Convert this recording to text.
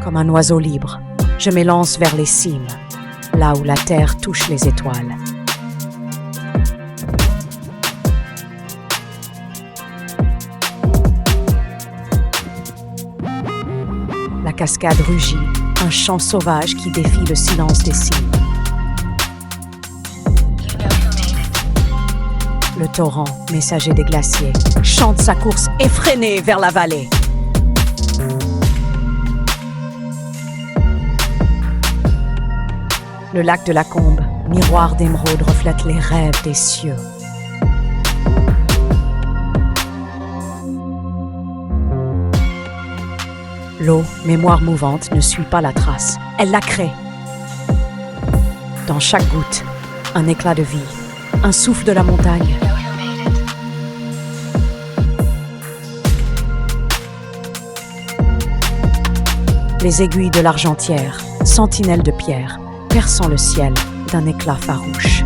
Comme un oiseau libre, je m'élance vers les cimes, là où la terre touche les étoiles. La cascade rugit, un chant sauvage qui défie le silence des cimes. Le torrent, messager des glaciers, chante sa course effrénée vers la vallée. Le lac de la Combe, miroir d'émeraude, reflète les rêves des cieux. L'eau, mémoire mouvante, ne suit pas la trace, elle la crée. Dans chaque goutte, un éclat de vie, un souffle de la montagne. Les aiguilles de l'argentière, sentinelles de pierre, perçant le ciel d'un éclat farouche.